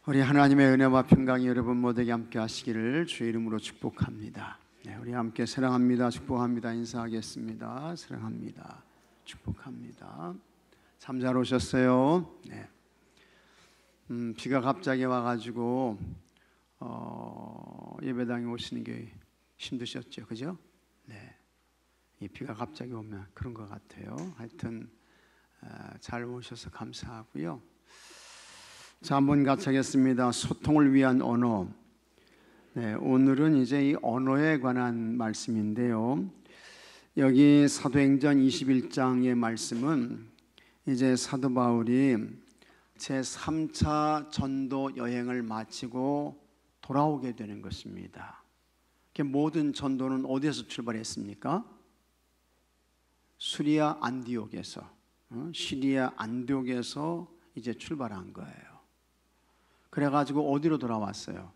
우리 하나님의 은혜와 평강이 여러분 모두에게 함께 하시기를 주의 이름으로 축복합니다. 우리 함께 사랑합니다, 축복합니다 인사하겠습니다. 사랑합니다, 축복합니다. 참 잘 오셨어요. 비가 갑자기 와가지고 예배당에 오시는 게 힘드셨죠, 그죠? 이 비가 갑자기 오면 그런 것 같아요. 하여튼 잘 오셔서 감사하고요. 자, 한번 같이 하겠습니다. 소통을 위한 언어. 오늘은 이제 이 언어에 관한 말씀인데요. 여기 사도행전 21장의 말씀은 이제 사도 바울이 제3차 전도 여행을 마치고 돌아오게 되는 것입니다. 모든 전도는 어디에서 출발했습니까? 시리아 안디옥에서 이제 출발한 거예요. 그래가지고 어디로 돌아왔어요?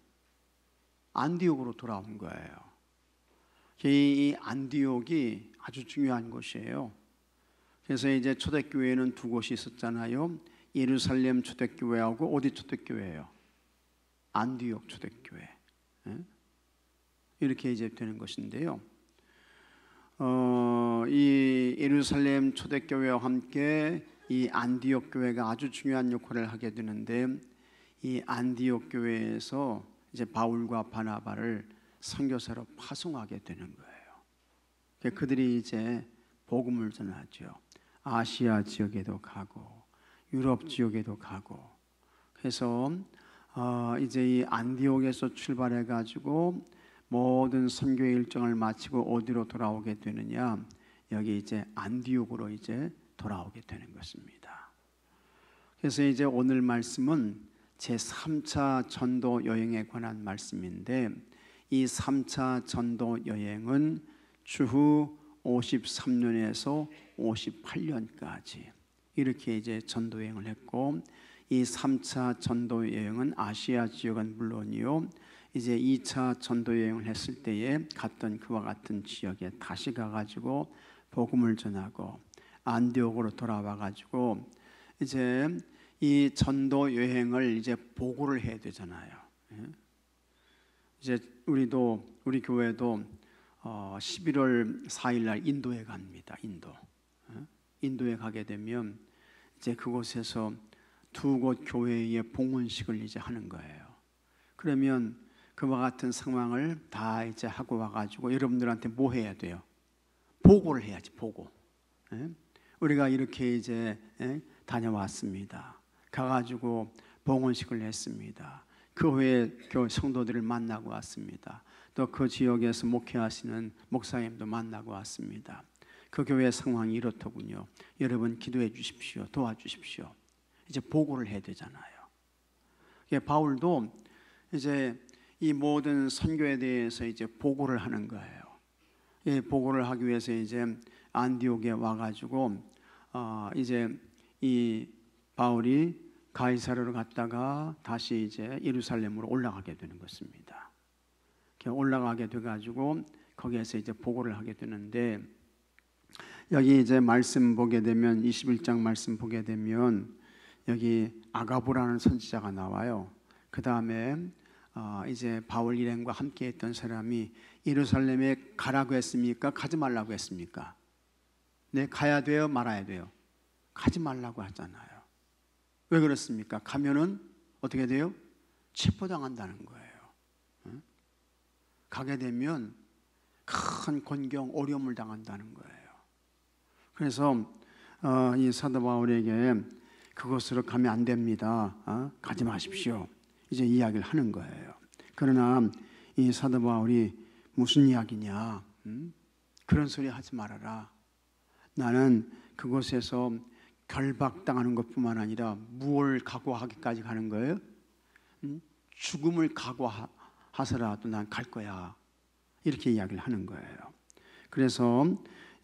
안디옥으로 돌아온 거예요. 이 안디옥이 아주 중요한 곳이에요. 그래서 이제 초대교회는 두 곳이 있었잖아요. 예루살렘 초대교회하고 어디 초대교회예요? 안디옥 초대교회. 이렇게 이제 되는 것인데요. 이 예루살렘 초대교회와 함께 이 안디옥 교회가 아주 중요한 역할을 하게 되는데, 이 안디옥 교회에서 이제 바울과 바나바를 선교사로 파송하게 되는 거예요. 그들이 이제 복음을 전하죠. 아시아 지역에도 가고 유럽 지역에도 가고. 그래서 이제 이 안디옥에서 출발해 가지고 모든 선교 일정을 마치고 어디로 돌아오게 되느냐? 여기 이제 안디옥으로 이제 돌아오게 되는 것입니다. 그래서 이제 오늘 말씀은 제3차 전도 여행에 관한 말씀인데, 이 3차 전도 여행은 주후 53년에서 58년까지 이렇게 이제 전도 여행을 했고, 이 3차 전도 여행은 아시아 지역은 물론이요, 이제 2차 전도 여행을 했을 때에 갔던 그와 같은 지역에 다시 가가지고 복음을 전하고 안디옥으로 돌아와 가지고 이제 이 전도 여행을 이제 보고를 해야 되잖아요. 이제 우리 교회도 11월 4일 날 인도에 갑니다. 인도에 가게 되면 이제 그곳에서 두 곳 교회의 봉헌식을 이제 하는 거예요. 그러면 그와 같은 상황을 다 이제 하고 와가지고 여러분들한테 뭐 해야 돼요? 보고를 해야지, 보고. 우리가 이렇게 이제 다녀왔습니다. 가가지고 봉헌식을 했습니다. 그 후에 성도들을 만나고 왔습니다. 또 그 지역에서 목회하시는 목사님도 만나고 왔습니다. 그 교회 상황이 이렇더군요. 여러분 기도해 주십시오. 도와주십시오. 이제 보고를 해야 되잖아요. 바울도 이제 이 모든 선교에 대해서 이제 보고를 하는 거예요. 이 보고를 하기 위해서 이제 안디옥에 와가지고 이제 이 바울이 가이사랴로 갔다가 다시 이제 예루살렘으로 올라가게 되는 것입니다. 올라가게 돼가지고 거기에서 이제 보고를 하게 되는데, 여기 이제 말씀 보게 되면 21장 말씀 보게 되면 여기 아가보라는 선지자가 나와요. 그 다음에 이제 바울 일행과 함께 했던 사람이 예루살렘에 가라고 했습니까? 가지 말라고 했습니까? 네, 가야 돼요? 말아야 돼요? 가지 말라고 하잖아요. 왜 그렇습니까? 가면은 어떻게 돼요? 체포당한다는 거예요. 가게 되면 큰 곤경, 어려움을 당한다는 거예요. 그래서 이 사도 바울에게 그곳으로 가면 안 됩니다. 가지 마십시오. 이제 이야기를 하는 거예요. 그러나 이 사도 바울이 무슨 이야기냐? 그런 소리 하지 말아라. 나는 그곳에서 결박당하는 것뿐만 아니라 무엇을 각오하기까지 가는 거예요? 죽음을 각오하서라도 난 갈 거야. 이렇게 이야기를 하는 거예요. 그래서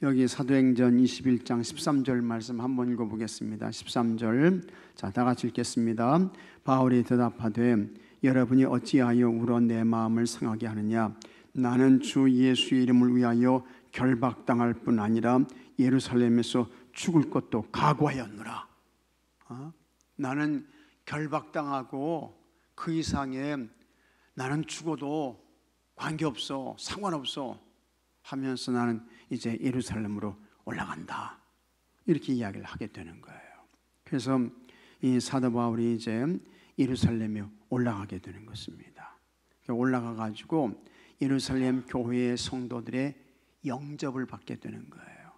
여기 사도행전 21장 13절 말씀 한번 읽어보겠습니다. 13절, 자, 다 같이 읽겠습니다. 바울이 대답하되 여러분이 어찌하여 울어 내 마음을 상하게 하느냐? 나는 주 예수의 이름을 위하여 결박당할 뿐 아니라 예루살렘에서 죽을 것도 각오하였노라. 나는 결박당하고 그 이상의 나는 죽어도 관계없어, 상관없어 하면서 나는 이제 예루살렘으로 올라간다, 이렇게 이야기를 하게 되는 거예요. 그래서 이 사도 바울이 이제 예루살렘에 올라가게 되는 것입니다. 올라가 가지고 예루살렘 교회의 성도들의 영접을 받게 되는 거예요.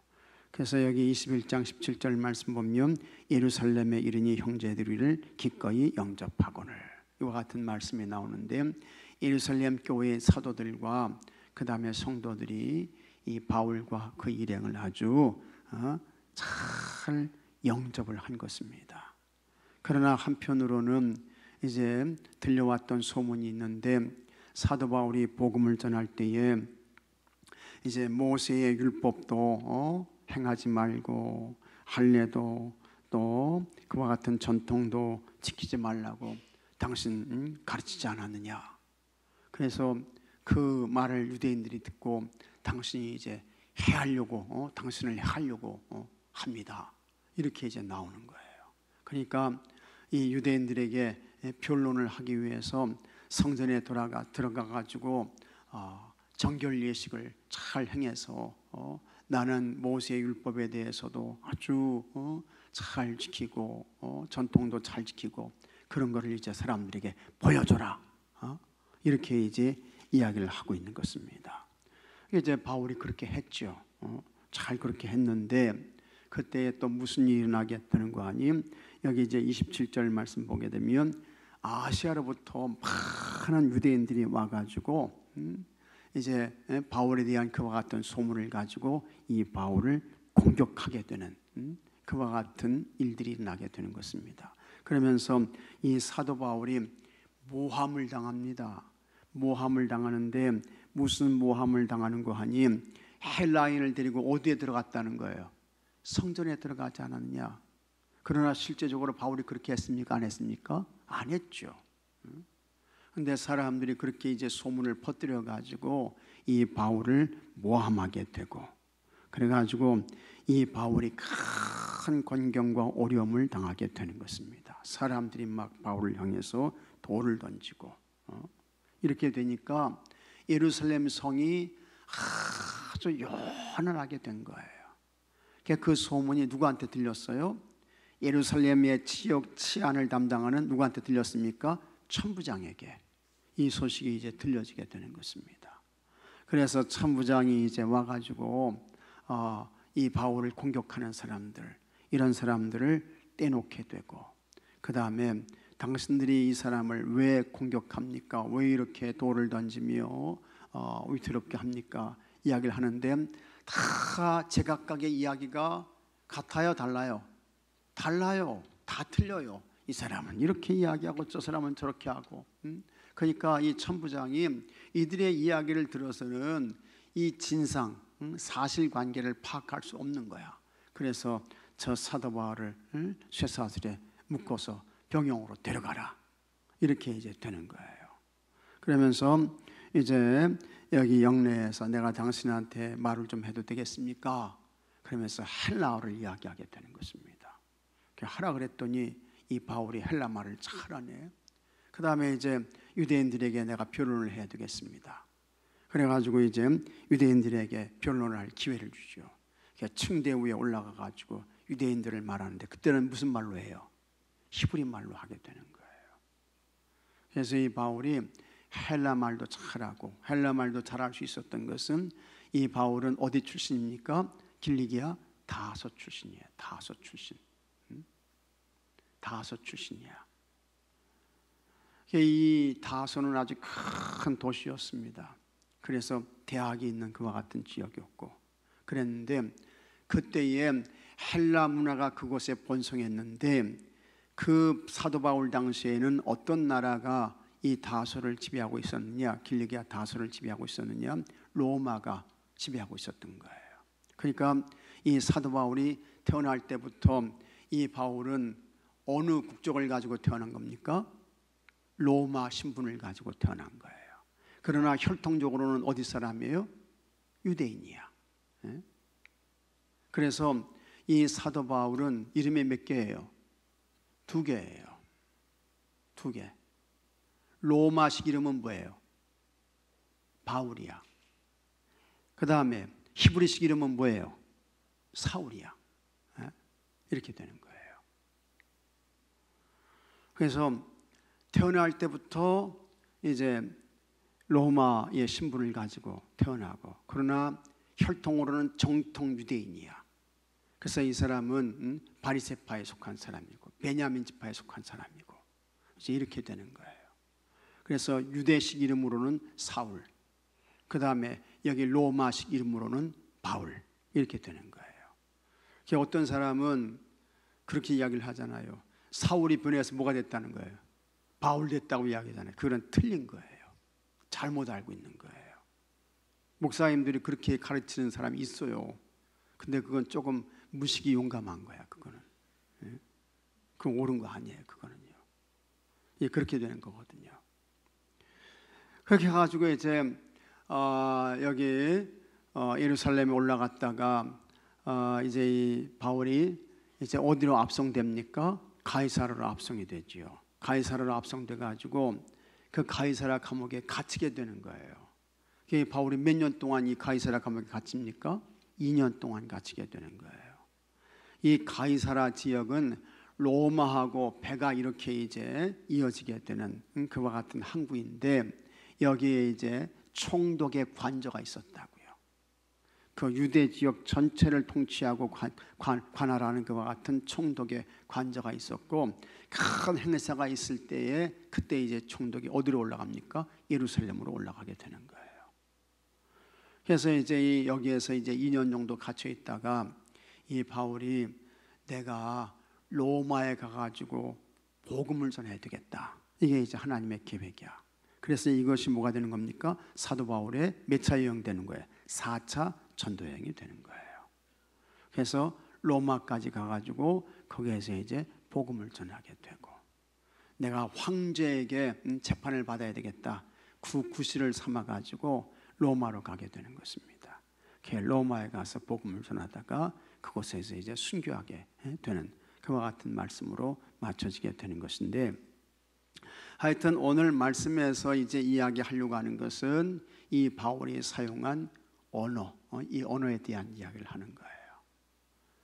그래서 여기 21장 17절 말씀 보면 예루살렘에 이르니 형제들을 기꺼이 영접하거늘, 이와 같은 말씀이 나오는데, 예루살렘 교회의 사도들과 그 다음에 성도들이 이 바울과 그 일행을 아주 잘 영접을 한 것입니다. 그러나 한편으로는 이제 들려왔던 소문이 있는데, 사도 바울이 복음을 전할 때에 이제 모세의 율법도 행하지 말고 할례도 또 그와 같은 전통도 지키지 말라고 당신 가르치지 않았느냐. 그래서 그 말을 유대인들이 듣고 당신이 이제 해하려고 당신을 해하려고 합니다, 이렇게 이제 나오는 거예요. 그러니까 이 유대인들에게 변론을 하기 위해서 성전에 들어가 가지고 정결 예식을 잘 행해서 나는 모세의 율법에 대해서도 아주 잘 지키고 전통도 잘 지키고 그런 거를 이제 사람들에게 보여줘라, 이렇게 이제 이야기를 하고 있는 것입니다. 이제 바울이 그렇게 했죠. 잘 그렇게 했는데 그때 또 무슨 일이 일어나게 되는 거 아님? 여기 이제 27절 말씀 보게 되면 아시아로부터 많은 유대인들이 와가지고 이제 바울에 대한 그와 같은 소문을 가지고 이 바울을 공격하게 되는 그와 같은 일들이 일어나게 되는 것입니다. 그러면서 이 사도 바울이 모함을 당합니다. 모함을 당하는데 무슨 모함을 당하는 거 하니? 헬라인을 데리고 어디에 들어갔다는 거예요? 성전에 들어가지 않았느냐? 그러나 실제적으로 바울이 그렇게 했습니까? 안 했습니까? 안 했죠. 근데 사람들이 그렇게 이제 소문을 퍼뜨려 가지고 이 바울을 모함하게 되고, 그래 가지고 이 바울이 큰 곤경과 어려움을 당하게 되는 것입니다. 사람들이 막 바울을 향해서 돌을 던지고 이렇게 되니까 예루살렘 성이 아주 요란하게 된 거예요. 그 소문이 누구한테 들렸어요? 예루살렘의 지역 치안을 담당하는 누구한테 들렸습니까? 천부장에게 이 소식이 이제 들려지게 되는 것입니다. 그래서 천부장이 이제 와가지고 이 바울을 공격하는 사람들, 이런 사람들을 떼놓게 되고, 그 다음에 당신들이 이 사람을 왜 공격합니까? 왜 이렇게 돌을 던지며 위태롭게 합니까? 이야기를 하는데 다 제각각의 이야기가 같아요, 달라요? 달라요. 다 틀려요. 이 사람은 이렇게 이야기하고 저 사람은 저렇게 하고. 그러니까 이 천부장이 이들의 이야기를 들어서는 이 진상, 사실관계를 파악할 수 없는 거야. 그래서 저 사도 바울을 쇠사슬에 묶어서 병영으로 데려가라, 이렇게 이제 되는 거예요. 그러면서 이제 여기 영내에서 내가 당신한테 말을 좀 해도 되겠습니까? 그러면서 헬라어를 이야기하게 되는 것입니다. 하라 그랬더니 이 바울이 헬라 말을 잘 하네. 그 다음에 이제 유대인들에게 내가 변론을 해야 되겠습니다. 그래가지고 이제 유대인들에게 변론을 할 기회를 주죠. 층대 위에 올라가 가지고 유대인들을 말하는데 그때는 무슨 말로 해요? 히브리 말로 하게 되는 거예요. 그래서 이 바울이 헬라 말도 잘하고 헬라 말도 잘할 수 있었던 것은, 이 바울은 어디 출신입니까? 길리기아 다소 출신이에요. 다소 출신. 다소 출신이야. 이 다소는 아주 큰 도시였습니다. 그래서 대학이 있는 그와 같은 지역이었고 그랬는데, 그때에 헬라 문화가 그곳에 번성했는데 그 사도 바울 당시에는 어떤 나라가 이 다소를 지배하고 있었느냐? 길리기아 다소를 지배하고 있었느냐? 로마가 지배하고 있었던 거예요. 그러니까 이 사도 바울이 태어날 때부터 이 바울은 어느 국적을 가지고 태어난 겁니까? 로마 신분을 가지고 태어난 거예요. 그러나 혈통적으로는 어디 사람이에요? 유대인이야. 그래서 이 사도 바울은 이름이 몇 개예요? 2개예요. 2개. 로마식 이름은 뭐예요? 바울이야. 그 다음에 히브리식 이름은 뭐예요? 사울이야. 이렇게 되는 거예요. 그래서 태어날 때부터 이제 로마의 신분을 가지고 태어나고, 그러나 혈통으로는 정통 유대인이야. 그래서 이 사람은 바리새파에 속한 사람이고 베냐민 지파에 속한 사람이고 이제 이렇게 되는 거예요. 그래서 유대식 이름으로는 사울, 그 다음에 여기 로마식 이름으로는 바울, 이렇게 되는 거예요. 어떤 사람은 그렇게 이야기를 하잖아요. 사울이 변해서 뭐가 됐다는 거예요? 바울 됐다고 이야기하잖아요. 그건 틀린 거예요. 잘못 알고 있는 거예요. 목사님들이 그렇게 가르치는 사람이 있어요. 근데 그건 조금 무식이 용감한 거야. 그거는 그건 옳은 거 아니에요. 그거는요. 예, 그렇게 되는 거거든요. 그렇게 해가지고 이제 여기 예루살렘에 올라갔다가 이제 이 바울이 이제 어디로 압송됩니까? 가이사라로 압송이 되지요. 가이사라로 압송돼 가지고 그 가이사라 감옥에 갇히게 되는 거예요. 바울이 몇 년 동안 이 가이사라 감옥에 갇힙니까? 2년 동안 갇히게 되는 거예요. 이 가이사라 지역은 로마하고 배가 이렇게 이제 이어지게 되는 그와 같은 항구인데, 여기에 이제 총독의 관저가 있었다고요. 그 유대 지역 전체를 통치하고 관할하는 그와 같은 총독의 관저가 있었고, 큰 행사가 있을 때에 그때 이제 총독이 어디로 올라갑니까? 예루살렘으로 올라가게 되는 거예요. 그래서 이제 여기에서 이제 2년 정도 갇혀 있다가 이 바울이 내가 로마에 가가지고 복음을 전해야 되겠다. 이게 이제 하나님의 계획이야. 그래서 이것이 뭐가 되는 겁니까? 사도 바울의 몇 차 여행 되는 거예요? 4차 전도 여행이 되는 거예요. 그래서 로마까지 가가지고 거기에서 이제 복음을 전하게 되고, 내가 황제에게 재판을 받아야 되겠다. 구실을 삼아가지고 로마로 가게 되는 것입니다. 로마에 가서 복음을 전하다가 그곳에서 이제 순교하게 되는 그와 같은 말씀으로 맞춰지게 되는 것인데, 하여튼 오늘 말씀에서 이제 이야기하려고 하는 것은 이 바울이 사용한 언어, 이 언어에 대한 이야기를 하는 거예요.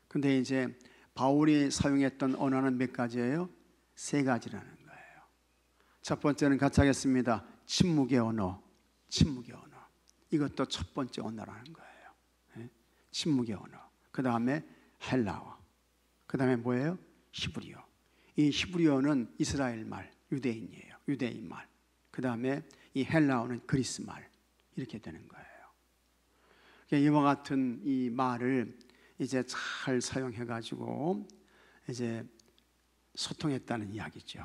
근데 이제 바울이 사용했던 언어는 몇 가지예요? 3가지라는 거예요. 첫 번째는 같이 하겠습니다. 침묵의 언어, 침묵의 언어. 이것도 첫 번째 언어라는 거예요. 침묵의 언어. 그 다음에 헬라어. 그 다음에 뭐예요? 히브리어. 이 히브리어는 이스라엘 말, 유대인이에요. 유대인 말. 그 다음에 이 헬라어는 그리스 말. 이렇게 되는 거예요. 이와 같은 이 말을 이제 잘 사용해가지고 이제 소통했다는 이야기죠.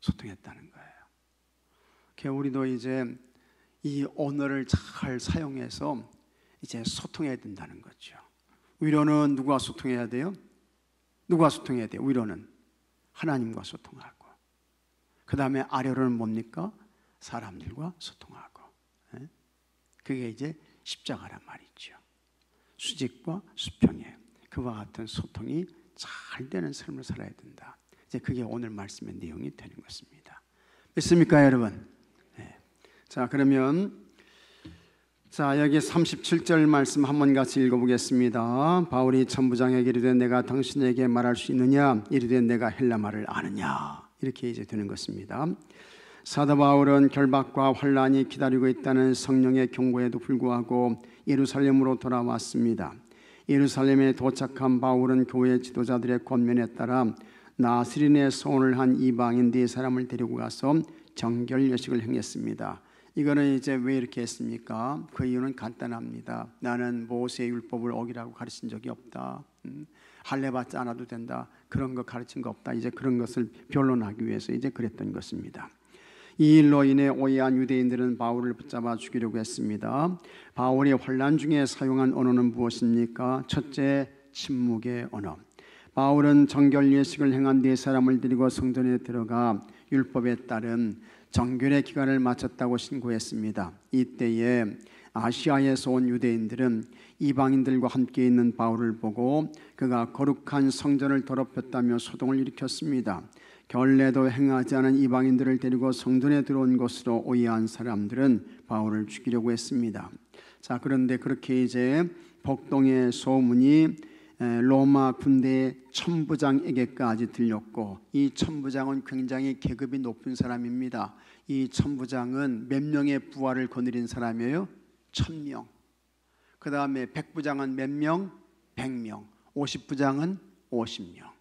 소통했다는 거예요. 우리도 이제 이 언어를 잘 사용해서 이제 소통해야 된다는 거죠. 위로는 누구와 소통해야 돼요? 누구와 소통해야 돼요? 위로는 하나님과 소통하고, 그 다음에 아래로는 뭡니까? 사람들과 소통하고. 그게 이제 십자가란 말이죠. 수직과 수평의 그와 같은 소통이 잘 되는 삶을 살아야 된다. 이제 그게 오늘 말씀의 내용이 되는 것입니다. 믿습니까, 여러분? 네. 자, 그러면 여기 37절 말씀 한번 같이 읽어보겠습니다. 바울이 천부장에게 이르되 내가 당신에게 말할 수 있느냐? 이르되 내가 헬라 말을 아느냐? 이렇게 이제 되는 것입니다. 사도 바울은 결박과 환란이 기다리고 있다는 성령의 경고에도 불구하고 예루살렘으로 돌아왔습니다. 예루살렘에 도착한 바울은 교회 지도자들의 권면에 따라 나스린의 소원을 한 이방인 4사람을 데리고 가서 정결 예식을 행했습니다. 이거는 이제 왜 이렇게 했습니까? 그 이유는 간단합니다. 나는 모세의 율법을 어기라고 가르친 적이 없다. 할례 받지 않아도 된다. 그런 거 가르친 거 없다. 이제 그런 것을 변론하기 위해서 이제 그랬던 것입니다. 이 일로 인해 오해한 유대인들은 바울을 붙잡아 죽이려고 했습니다. 바울이 환란 중에 사용한 언어는 무엇입니까? 첫째, 침묵의 언어. 바울은 정결 예식을 행한 4사람을 데리고 성전에 들어가 율법에 따른 정결의 기간을 마쳤다고 신고했습니다. 이때에 아시아에서 온 유대인들은 이방인들과 함께 있는 바울을 보고 그가 거룩한 성전을 더럽혔다며 소동을 일으켰습니다. 결례도 행하지 않은 이방인들을 데리고 성전에 들어온 것으로 오해한 사람들은 바울을 죽이려고 했습니다. 자, 그런데 그렇게 이제 복동의 소문이 로마 군대의 천부장에게까지 들렸고, 이 천부장은 굉장히 계급이 높은 사람입니다. 이 천부장은 몇 명의 부하를 거느린 사람이에요? 1000명. 그 다음에 백부장은 몇 명? 100명. 50부장은 50명.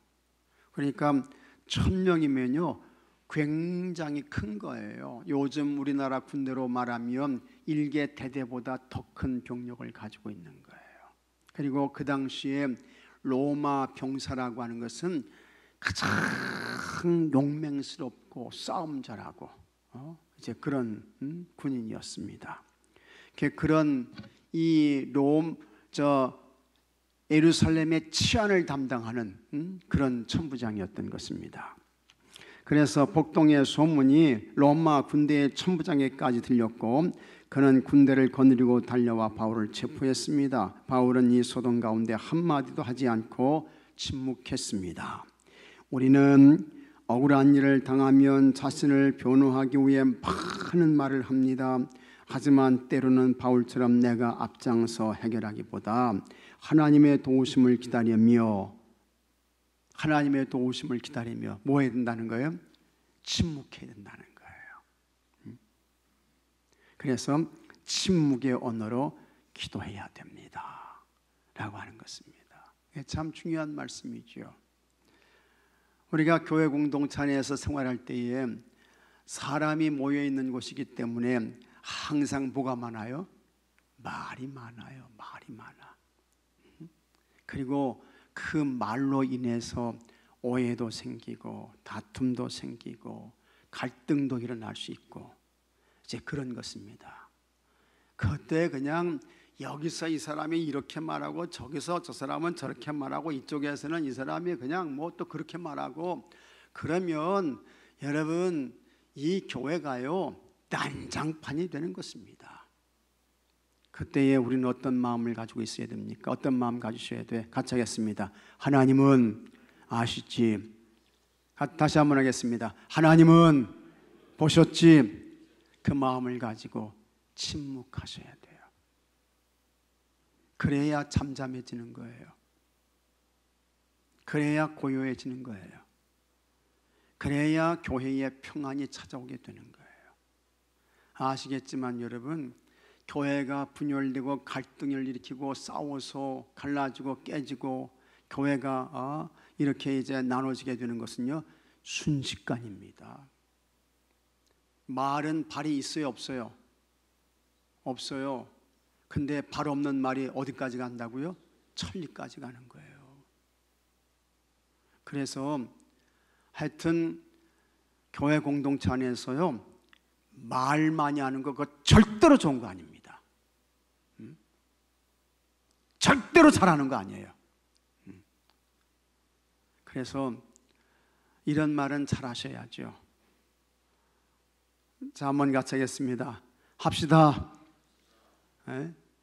그러니까 1000명이면요 굉장히 큰 거예요. 요즘 우리나라 군대로 말하면 일개 대대보다 더 큰 병력을 가지고 있는 거예요. 그리고 그 당시에 로마 병사라고 하는 것은 가장 용맹스럽고 싸움 잘하고 이제 그런 군인이었습니다. 그런 이 예루살렘의 치안을 담당하는 그런 천부장이었던 것입니다. 그래서 복동의 소문이 로마 군대의 천부장에까지 들렸고, 그는 군대를 거느리고 달려와 바울을 체포했습니다. 바울은 이 소동 가운데 한마디도 하지 않고 침묵했습니다. 우리는 억울한 일을 당하면 자신을 변호하기 위해 많은 말을 합니다. 하지만 때로는 바울처럼 내가 앞장서 해결하기보다 하나님의 도우심을 기다리며 뭐 해야 된다는 거예요? 침묵해야 된다는 거예요. 그래서 침묵의 언어로 기도해야 됩니다 라고 하는 것입니다. 참 중요한 말씀이죠. 우리가 교회 공동체 안에서 생활할 때에 사람이 모여 있는 곳이기 때문에 항상 뭐가 많아요? 말이 많아요. 말이 많아. 그리고 그 말로 인해서 오해도 생기고 다툼도 생기고 갈등도 일어날 수 있고 이제 그런 것입니다. 그때 그냥 여기서 이 사람이 이렇게 말하고 저기서 저 사람은 저렇게 말하고 이쪽에서는 이 사람이 그냥 뭐 또 그렇게 말하고 그러면 여러분 이 교회가요 난장판이 되는 것입니다. 그때에 우리는 어떤 마음을 가지고 있어야 됩니까? 어떤 마음 가지셔야 돼? 같이 하겠습니다. 하나님은 아시지. 다시 한번 하겠습니다. 하나님은 보셨지. 그 마음을 가지고 침묵하셔야 돼요. 그래야 잠잠해지는 거예요. 그래야 고요해지는 거예요. 그래야 교회의 평안이 찾아오게 되는 거예요. 아시겠지만 여러분, 교회가 분열되고 갈등을 일으키고 싸워서 갈라지고 깨지고 교회가 이렇게 이제 나눠지게 되는 것은요 순식간입니다. 말은 발이 있어요, 없어요? 없어요. 근데 발 없는 말이 어디까지 간다고요? 천리까지 가는 거예요. 그래서 하여튼 교회 공동체 안에서요 말 많이 하는 거 그거 절대로 좋은 거 아닙니다. 절대로 잘하는 거 아니에요. 그래서 이런 말은 잘 하셔야죠. 자, 한번 같이 하겠습니다. 합시다.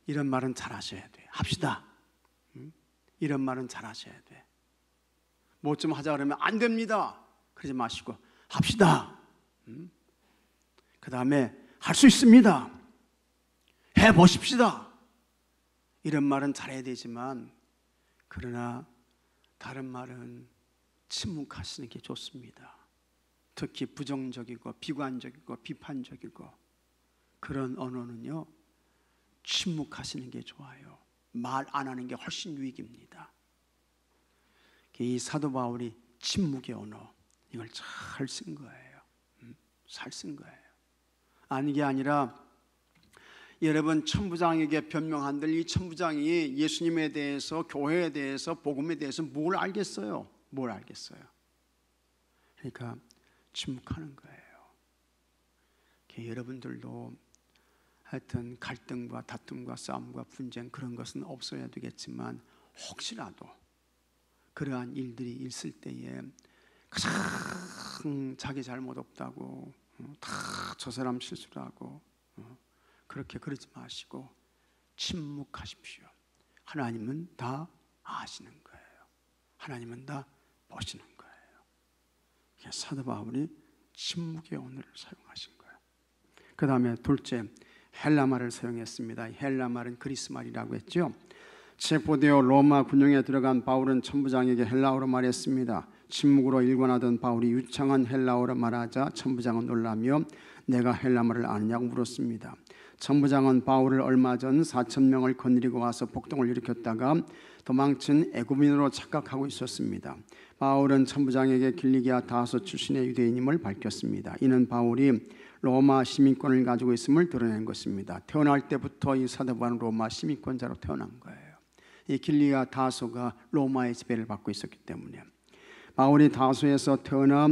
이런 말은 잘 하셔야 돼요. 합시다. 이런 말은 잘 하셔야 돼. 뭐 좀 하자 그러면 안 됩니다. 그러지 마시고 합시다. 그 다음에 할 수 있습니다. 해보십시다. 이런 말은 잘해야 되지만 그러나 다른 말은 침묵하시는 게 좋습니다. 특히 부정적이고 비관적이고 비판적이고 그런 언어는요 침묵하시는 게 좋아요. 말 안 하는 게 훨씬 유익입니다. 이 사도 바울이 침묵의 언어 이걸 잘 쓴 거예요. 잘 쓴 거예요. 아니 게 아니라 여러분 천부장에게 변명한들 이 천부장이 예수님에 대해서 교회에 대해서 복음에 대해서 뭘 알겠어요? 뭘 알겠어요? 그러니까 침묵하는 거예요. 여러분들도 하여튼 갈등과 다툼과 싸움과 분쟁 그런 것은 없어야 되겠지만 혹시라도 그러한 일들이 있을 때에 가장 자기 잘못 없다고 다 저 사람 실수라고 그렇게 그러지 마시고 침묵하십시오. 하나님은 다 아시는 거예요. 하나님은 다 보시는 거예요. 사도 바울이 침묵의 언어를 사용하신 거예요. 그 다음에 둘째, 헬라말을 사용했습니다. 헬라말은 그리스 말이라고 했죠. 체포되어 로마 군영에 들어간 바울은 천부장에게 헬라어로 말했습니다. 침묵으로 일관하던 바울이 유창한 헬라어로 말하자 천부장은 놀라며 내가 헬라말을 아느냐고 물었습니다. 천부장은 바울을 얼마 전 4,000명을 거느리고 와서 폭동을 일으켰다가 도망친 애굽인으로 착각하고 있었습니다. 바울은 천부장에게 길리기아 다소 출신의 유대인임을 밝혔습니다. 이는 바울이 로마 시민권을 가지고 있음을 드러낸 것입니다. 태어날 때부터 이 사도 바울은 로마 시민권자로 태어난 거예요. 이 길리기아 다소가 로마의 지배를 받고 있었기 때문에 바울이 다소에서 태어나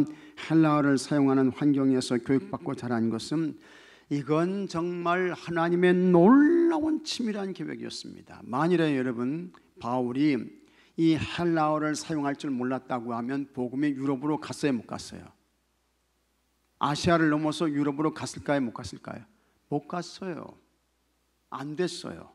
헬라어를 사용하는 환경에서 교육받고 자란 것은 이건 정말 하나님의 놀라운 치밀한 계획이었습니다. 만일에 여러분 바울이 이 헬라어를 사용할 줄 몰랐다고 하면 복음이 유럽으로 갔어요, 못 갔어요? 아시아를 넘어서 유럽으로 갔을까요, 못 갔을까요? 못 갔어요. 안 됐어요.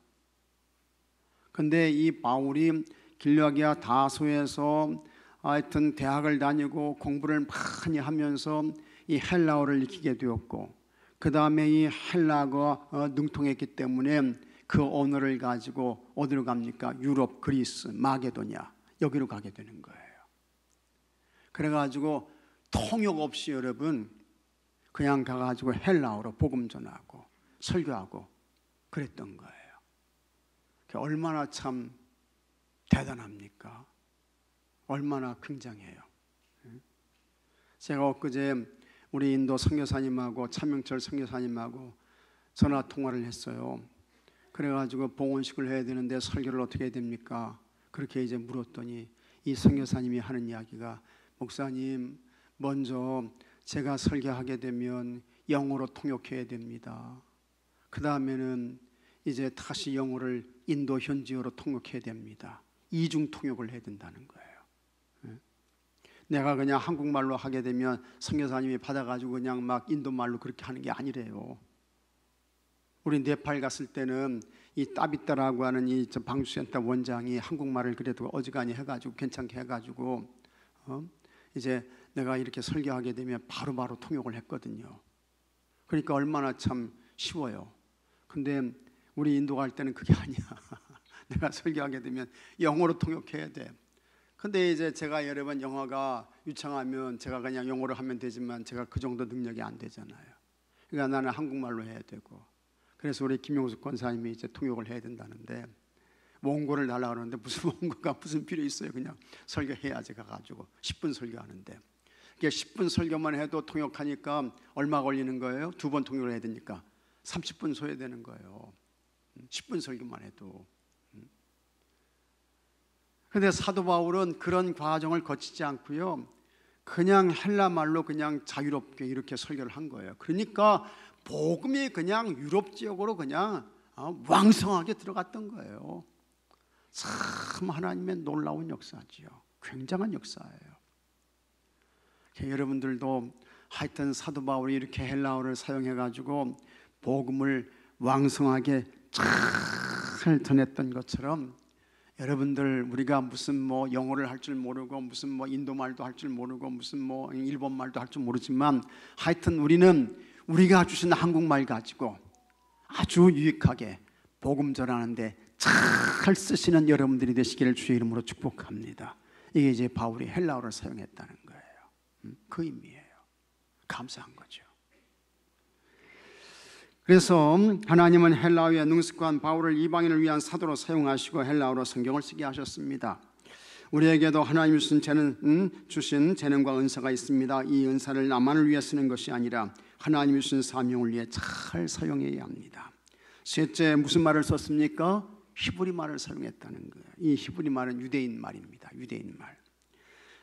근데 이 바울이 길리기아 다소에서 하여튼 대학을 다니고 공부를 많이 하면서 이 헬라어를 익히게 되었고 그 다음에 이 헬라어가 능통했기 때문에 그 언어를 가지고 어디로 갑니까? 유럽, 그리스, 마게도냐 여기로 가게 되는 거예요. 그래가지고 통역 없이 여러분 그냥 가가지고 헬라어로 복음 전하고 설교하고 그랬던 거예요. 얼마나 참 대단합니까? 얼마나 굉장해요. 제가 엊그제 우리 인도 선교사님하고 차명철 선교사님하고 전화 통화를 했어요. 그래가지고 봉헌식을 해야 되는데 설교를 어떻게 해야 됩니까? 그렇게 이제 물었더니 이 선교사님이 하는 이야기가 목사님 먼저 제가 설교하게 되면 영어로 통역해야 됩니다. 그 다음에는 이제 다시 영어를 인도 현지어로 통역해야 됩니다. 이중 통역을 해야 된다는 거예요. 내가 그냥 한국말로 하게 되면 선교사님이 받아가지고 그냥 막 인도말로 그렇게 하는 게 아니래요. 우리 네팔 갔을 때는 이 따비따라고 하는 이 방주센터 원장이 한국말을 그래도 어지간히 해가지고 괜찮게 해가지고 이제 내가 이렇게 설교하게 되면 바로바로 통역을 했거든요. 그러니까 얼마나 참 쉬워요. 근데 우리 인도 갈 때는 그게 아니야. 내가 설교하게 되면 영어로 통역해야 돼. 근데 이제 제가 여러 번 영어가 유창하면 제가 그냥 영어로 하면 되지만 제가 그 정도 능력이 안 되잖아요. 그러니까 나는 한국말로 해야 되고 그래서 우리 김용숙 권사님이 이제 통역을 해야 된다는데 원고를 달라고 하는데 무슨 원고가 무슨 필요 있어요. 그냥 설교해야지 가가지고 10분 설교하는데 이게 10분 설교만 해도 통역하니까 얼마 걸리는 거예요? 2번 통역을 해야 되니까 30분 소요되는 거예요. 10분 설교만 해도. 그런데 사도 바울은 그런 과정을 거치지 않고요 그냥 헬라말로 그냥 자유롭게 이렇게 설교를 한 거예요. 그러니까 복음이 그냥 유럽 지역으로 그냥 왕성하게 들어갔던 거예요. 참 하나님의 놀라운 역사지요. 굉장한 역사예요. 여러분들도 하여튼 사도 바울이 이렇게 헬라어를 사용해가지고 복음을 왕성하게 잘 전했던 것처럼 여러분들 우리가 무슨 뭐 영어를 할 줄 모르고 무슨 뭐 인도말도 할 줄 모르고 무슨 뭐 일본말도 할 줄 모르지만 하여튼 우리는 우리가 주신 한국말 가지고 아주 유익하게 복음 전하는데 잘 쓰시는 여러분들이 되시기를 주의 이름으로 축복합니다. 이게 이제 바울이 헬라어를 사용했다는 거예요. 그 의미예요. 감사한 거죠. 그래서 하나님은 헬라어에 능숙한 바울을 이방인을 위한 사도로 사용하시고 헬라어로 성경을 쓰게 하셨습니다. 우리에게도 하나님이 주신 재능과 은사가 있습니다. 이 은사를 나만을 위해 쓰는 것이 아니라 하나님이 주신 사명을 위해 잘 사용해야 합니다. 셋째, 무슨 말을 썼습니까? 히브리 말을 사용했다는 거예요. 이 히브리 말은 유대인 말입니다. 유대인 말.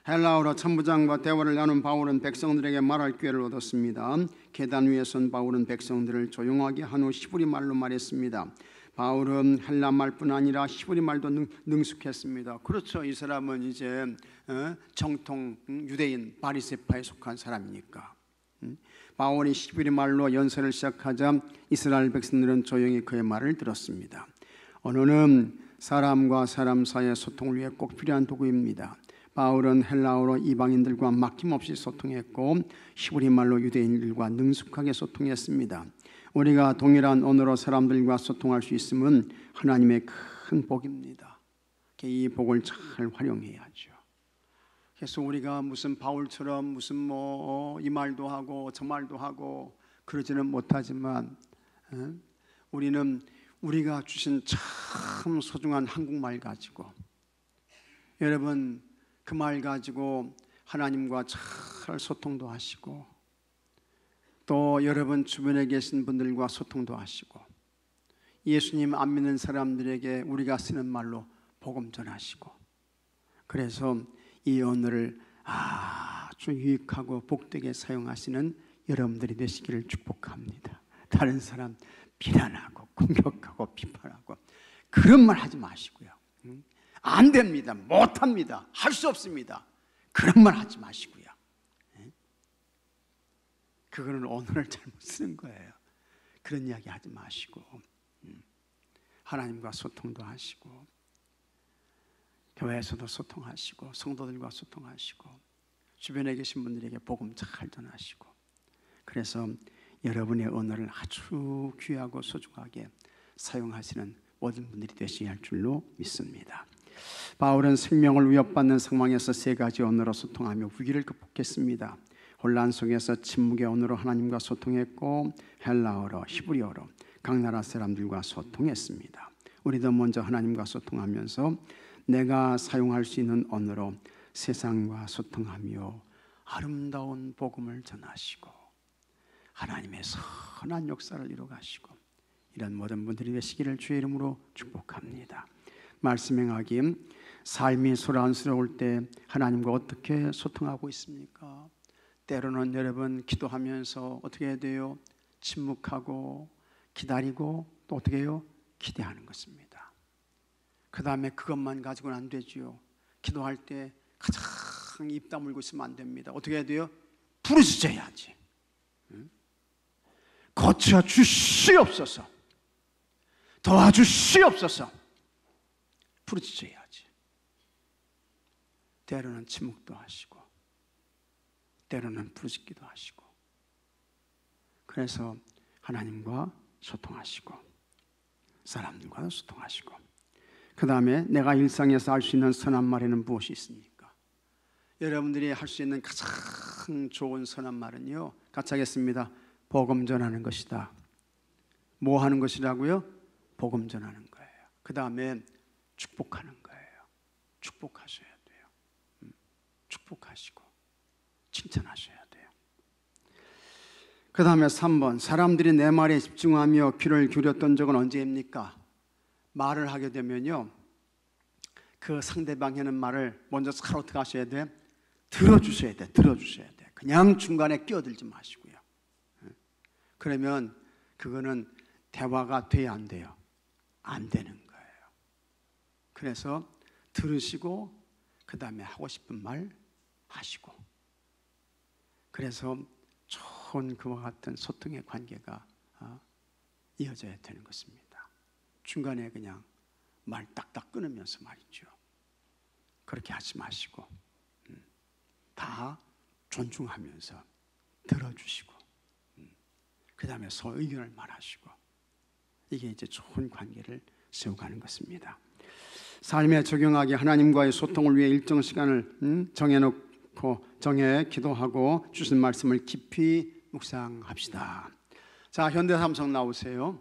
헬라어로 천부장과 대화를 나눈 바울은 백성들에게 말할 기회를 얻었습니다. 계단 위에 선 바울은 백성들을 조용하게 한 후 히브리 말로 말했습니다. 바울은 헬라 말뿐 아니라 히브리 말도 능숙했습니다. 그렇죠. 이 사람은 이제 정통 유대인 바리새파에 속한 사람이니까. 바울이 히브리 말로 연설을 시작하자 이스라엘 백성들은 조용히 그의 말을 들었습니다. 언어는 사람과 사람 사이의 소통을 위해 꼭 필요한 도구입니다. 바울은 헬라어로 이방인들과 막힘없이 소통했고 히브리 말로 유대인들과 능숙하게 소통했습니다. 우리가 동일한 언어로 사람들과 소통할 수 있으면 하나님의 큰 복입니다. 이 복을 잘 활용해야죠. 그래서 우리가 무슨 바울처럼 무슨 이 말도 하고 저 말도 하고 그러지는 못하지만 우리는 우리가 주신 참 소중한 한국말 가지고 여러분 그 말 가지고 하나님과 잘 소통도 하시고 또 여러분 주변에 계신 분들과 소통도 하시고 예수님 안 믿는 사람들에게 우리가 쓰는 말로 복음 전하시고 그래서 이 언어를 아주 유익하고 복되게 사용하시는 여러분들이 되시기를 축복합니다. 다른 사람 비난하고 공격하고 비판하고 그런 말 하지 마시고요. 안 됩니다. 못합니다. 할 수 없습니다. 그런 말 하지 마시고요. 그거는 언어를 잘못 쓰는 거예요. 그런 이야기 하지 마시고 하나님과 소통도 하시고 교회에서도 소통하시고 성도들과 소통하시고 주변에 계신 분들에게 복음 잘 전하시고 그래서 여러분의 언어를 아주 귀하고 소중하게 사용하시는 모든 분들이 되셔야 할 줄로 믿습니다. 바울은 생명을 위협받는 상황에서 세 가지 언어로 소통하며 위기를 극복했습니다. 혼란 속에서 침묵의 언어로 하나님과 소통했고 헬라어로 히브리어로 각 나라 사람들과 소통했습니다. 우리도 먼저 하나님과 소통하면서 내가 사용할 수 있는 언어로 세상과 소통하며 아름다운 복음을 전하시고 하나님의 선한 역사를 이루가시고 이런 모든 분들이 되시기를 주의 이름으로 축복합니다. 말씀 행하기 삶이 소란스러울 때 하나님과 어떻게 소통하고 있습니까? 때로는 여러분 기도하면서 어떻게 해야 돼요? 침묵하고 기다리고 또 어떻게 해요? 기대하는 것입니다. 그 다음에 그것만 가지고는 안 되지요. 기도할 때 가장 입 다물고 있으면 안 됩니다. 어떻게 해야 돼요? 부르짖어야지. 고쳐주시옵소서, 도와주시옵소서 부르짖어야지. 때로는 침묵도 하시고 때로는 부르짖기도 하시고 그래서 하나님과 소통하시고 사람들과 소통하시고 그 다음에 내가 일상에서 할 수 있는 선한 말에는 무엇이 있습니까? 여러분들이 할 수 있는 가장 좋은 선한 말은요, 같이 하겠습니다. 복음 전하는 것이다. 뭐 하는 것이라고요? 복음 전하는 거예요. 그 다음에 축복하는 거예요. 축복하셔야 돼요. 축복하시고 칭찬하셔야 돼요. 그 다음에 3번, 사람들이 내 말에 집중하며 귀를 기울였던 적은 언제입니까? 말을 하게 되면요, 그 상대방이 하는 말을 먼저 잘 어떻게 하셔야 돼? 들어주셔야 돼. 들어주셔야 돼. 그냥 중간에 끼어들지 마시고요. 그러면 그거는 대화가 돼야 안 돼요? 안 되는 거예요. 그래서 들으시고 그 다음에 하고 싶은 말 하시고 그래서 좋은 그와 같은 소통의 관계가 이어져야 되는 것입니다. 중간에 그냥 말 딱딱 끊으면서 말이죠. 그렇게 하지 마시고 다 존중하면서 들어주시고 그 다음에 의견을 말하시고 이게 이제 좋은 관계를 세워가는 것입니다. 삶에 적용하기 하나님과의 소통을 위해 일정 시간을 정해 기도하고 주신 말씀을 깊이 묵상합시다. 자, 현대삼성 나오세요.